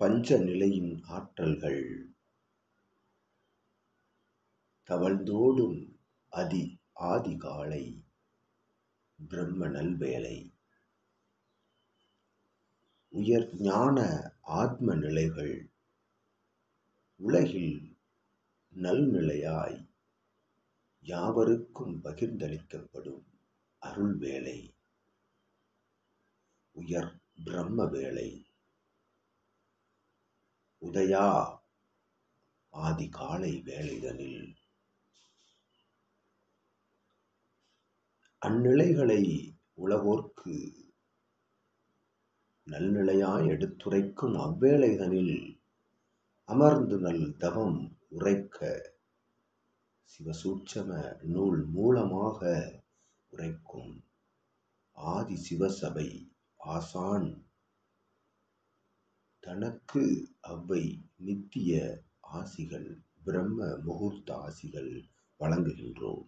பஞ்ச நிலையின் ஆற்றல்கள் தவழ்ந்தோடும் ஆதிகாலை பிரம்ம நல்வேளை உயர் ஞான ஆத்ம நிலைகள் உலகில் நல்நிலையாய் யாவருக்கும் பகிர்ந்தளிக்கப்படும் அருள் வேளை உயர் பிரம்ம வேளை உதயா ஆதிகாலை வேளைதனில் அந்நிலைகளை உலகோர்க்கு நல்நிலையாய் எடுத்துரைக்கும் அவ்வேளைதனில் அமர்ந்து நல் தவம் உரைக்க சிவசூட்சம நூல் மூலமாக உரைக்கும் ஆதி சிவசபை ஆசான் தனக்கு அவ்வை நித்திய ஆசிகள் பிரம்ம முகூர்த்த ஆசிகள் வழங்குகின்றோம்.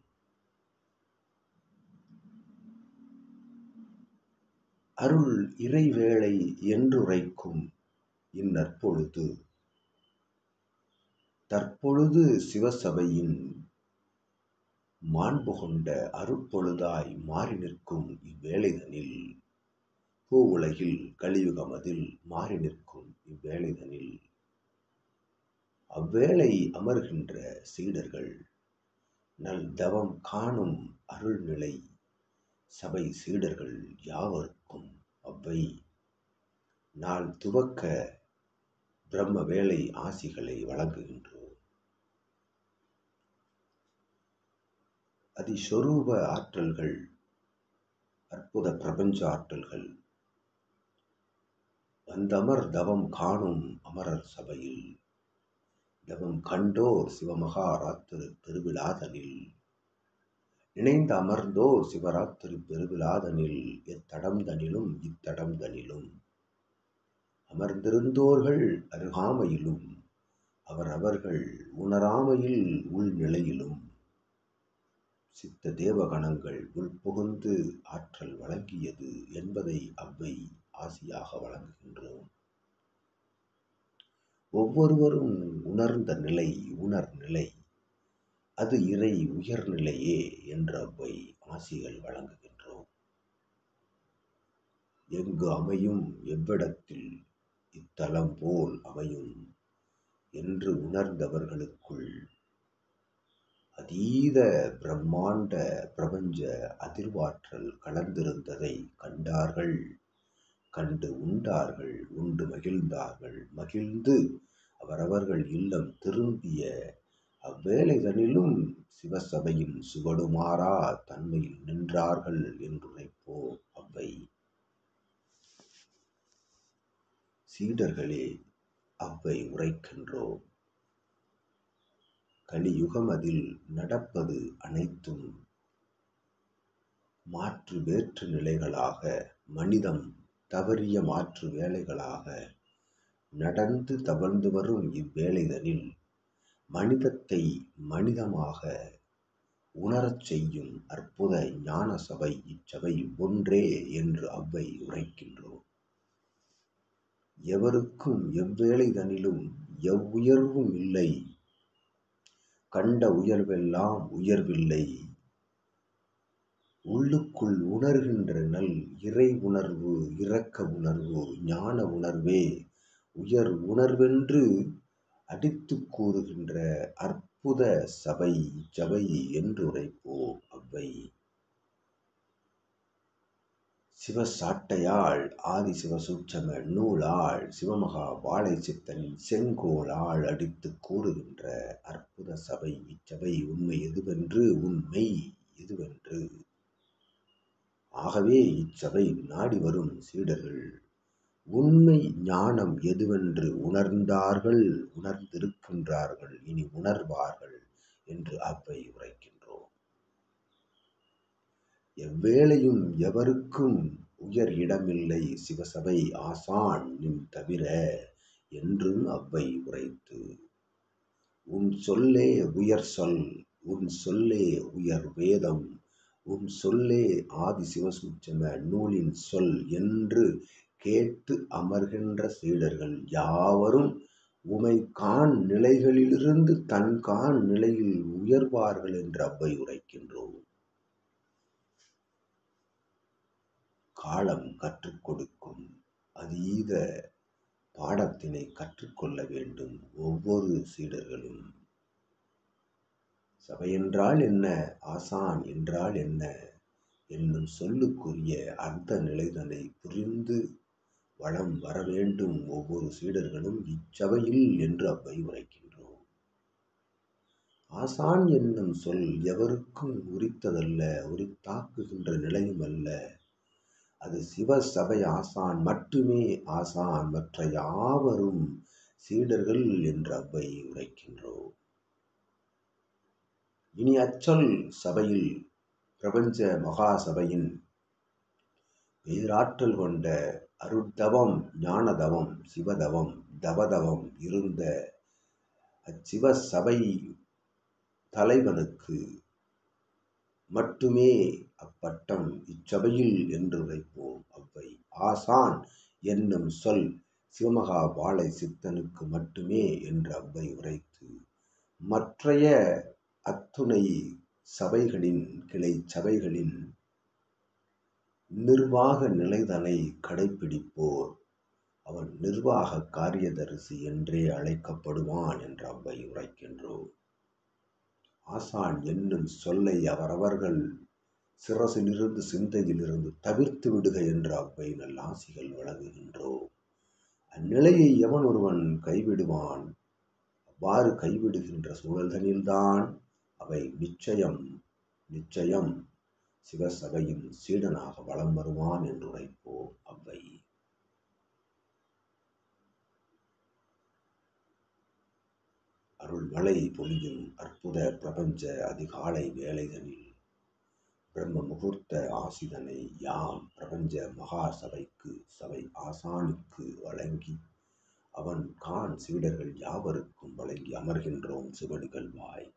அருள் இறைவேளை என்றுரைக்கும் இந்நற்பொழுது தற்பொழுது சிவசபையின் மாண்பு கொண்ட அருட்பொழுதாய் மாறி நிற்கும் இவ்வேளைதனில் பூவுலகில் கலியுகமதில் மாறி நிற்கும் இவ்வேளைதனில் அவ்வேளை அமர்கின்ற சீடர்கள் நல் தவம் காணும் அருள்நிலை சபை சீடர்கள் யாவருக்கும் அவ்வை நாள் துவக்க பிரம்ம வேளை ஆசிகளை வழங்குகின்றோம். அதிஸ்வரூப ஆற்றல்கள் அற்புத பிரபஞ்ச ஆற்றல்கள் வந்தமர் தவம் காணும் அமரர் சபையில் தவம் கண்டோர் சிவமகாராத்திரி பெருவிழாதனில் இணைந்து அமர்ந்தோர் சிவராத்திரி பெருவிழாதனில் எத்தடம்தனிலும் இத்தடம்தனிலும் அமர்ந்திருந்தோர்கள் அருகாமையிலும் அவர்கள் உணராமையில் உள்நிலையிலும் சித்த தேவகணங்கள் உள்புகுந்து ஆற்றல் வழங்கியது என்பதை அவ்வை ஆசியாக வழங்குகின்றோம். ஒவ்வொருவரும் உணர்ந்த நிலை உணர்நிலை அது இறை உயர்நிலையே என்று அவ்வை ஆசிகள் வழங்குகின்றோம். எங்கு அமையும் எவ்விடத்தில் இத்தலம் போல் அமையும் என்று உணர்ந்தவர்களுக்குள் அதீத பிரம்மாண்ட பிரபஞ்ச அதிர்வாற்றல் கலந்திருந்ததை கண்டார்கள், கண்டு உண்டார்கள், உண்டு மகிழ்ந்தார்கள், மகிழ்ந்து அவரவர்கள் இல்லம் திரும்பிய அவ்வேளைதனிலும் சிவசபையின் சுவடுமாறா தன்மையில் நின்றார்கள் என்றுரைப்போ அவ்வை. சீடர்களே அவ்வை உரைக்கின்றோம். கலியுகம் அதில் நடப்பது அனைத்தும் மாற்று வேற்று நிலைகளாக மனிதம் தவறிய மாற்று வேலைகளாக நடந்து தவழ்ந்து வரும் இவ்வேளைதனில் மனிதத்தை மனிதமாக உணரச் செய்யும் அற்புத ஞான சபை இச்சபை ஒன்றே என்று அவ்வை உரைக்கின்றோம். எவருக்கும் எவ்வேளைதனிலும் எவ்வுயர்வும் இல்லை, கண்ட உயர்வெல்லாம் உயர்வில்லை, உள்ளுக்குள் உணர்கின்ற நல் இறை உணர்வு இரக்க உணர்வு ஞான உணர்வே உயர் உணர்வென்று அடித்து கூறுகின்ற அற்புத சபை இச்சபை என்று உரைப்போம் அவ்வை. சிவசாட்டையாள் ஆதி சிவசூட்சம நூலாள் சிவமகா வாழை சித்தனின் செங்கோலாள் அடித்து கூறுகின்ற அற்புத சபை இச்சபை உண்மை எதுவென்று உண்மை எதுவென்று. ஆகவே இச்சபை நாடி வரும் சீடர்கள் உண்மை ஞானம் எதுவென்று உணர்ந்தார்கள், உணர்ந்திருக்கின்றார்கள், இனி உணர்வார்கள் என்று அவ்வை உரைக்கின்றோம். எவ்வேளையும் எவருக்கும் உயர் இடமில்லை சிவசபை ஆசான் நின் தவிர என்றும் அவ்வை உரைத்து, உன் சொல்லே உயர் சொல், உன் சொல்லே உயர் வேதம், உன் சொல்லே ஆதி சிவசூட்சம நூலின் சொல் என்று கேட்டு அமர்கின்ற சீடர்கள் யாவரும் உமை காண் நிலைகளிலிருந்து தன் காண் நிலையில் உயர்வார்கள் என்று அவ்வை உரைக்கின்றோம். காலம் கற்றுக் கொடுக்கும் அதீத பாடத்தினை கற்றுக்கொள்ள வேண்டும் ஒவ்வொரு சீடர்களும். சபை என்றால் என்ன, ஆசான் என்றால் என்ன என்னும் சொல்லுக்குரிய அர்த்த நிலைதனை புரிந்து வளம் வர வேண்டும் ஒவ்வொரு சீடர்களும் இச்சபையில் என்று அவ்வை உரைக்கின்றோம். ஆசான் என்னும் சொல் எவருக்கும் உரித்ததல்ல, உரித்தாக்குகின்ற நிலையும் அல்ல. அது சிவ சபை ஆசான் மட்டுமே ஆசான், மற்ற யாவரும் சீடர்கள் என்று அவ்வை உரைக்கின்றோம். இனி அச்சொல் சபையில் பிரபஞ்ச மகா சபையின் பேராற்றல் கொண்ட அருட்தவம், ஞானதவம், சிவதவம், தவதவம் இருந்த அச்சிவ சபை தலைவனுக்கு மட்டுமே அப்பட்டம் இச்சபையில் என்று உரைப்போம். அவ்வை ஆசான் என்னும் சொல் சிவமகா வாழை சித்தனுக்கு மட்டுமே என்று அவ்வை உரைத்து, மற்றைய அத்துணை சபைகளின் கிளை சபைகளின் நிர்வாக நிலைதனை கடைபிடிப்போர் அவன் நிர்வாக காரியதரிசி என்றே அழைக்கப்படுவான் என்று அவ்வை உரைக்கின்றோம். ஆசான் என்னும் சொல்லை அவரவர்கள் சிரசிலிருந்து சிந்தையிலிருந்து தவிர்த்து விடுக என்று அவ்வை நல்லாசிகள் வழங்குகின்றோம். அந்நிலையை எவன் ஒருவன் கைவிடுவான். அவ்வாறு கைவிடுகின்ற சூழல்களில்தான் அவை நிச்சயம் நிச்சயம் சிவசபையின் சீடனாக வலம் வருவான் என்று உரைப்போம். அவ்வை அருள்மழை பொழியும் அற்புத பிரபஞ்ச அதிகாலை வேளைதனில் பிரம்ம முகூர்த்த ஆசிதனை யாம் பிரபஞ்ச மகா சபைக்கு சபை ஆசானுக்கு வழங்கி அவன் கான் சீடர்கள் யாவருக்கும் வழங்கி அமர்கின்றோம் சிவ நிகழ்வாய்.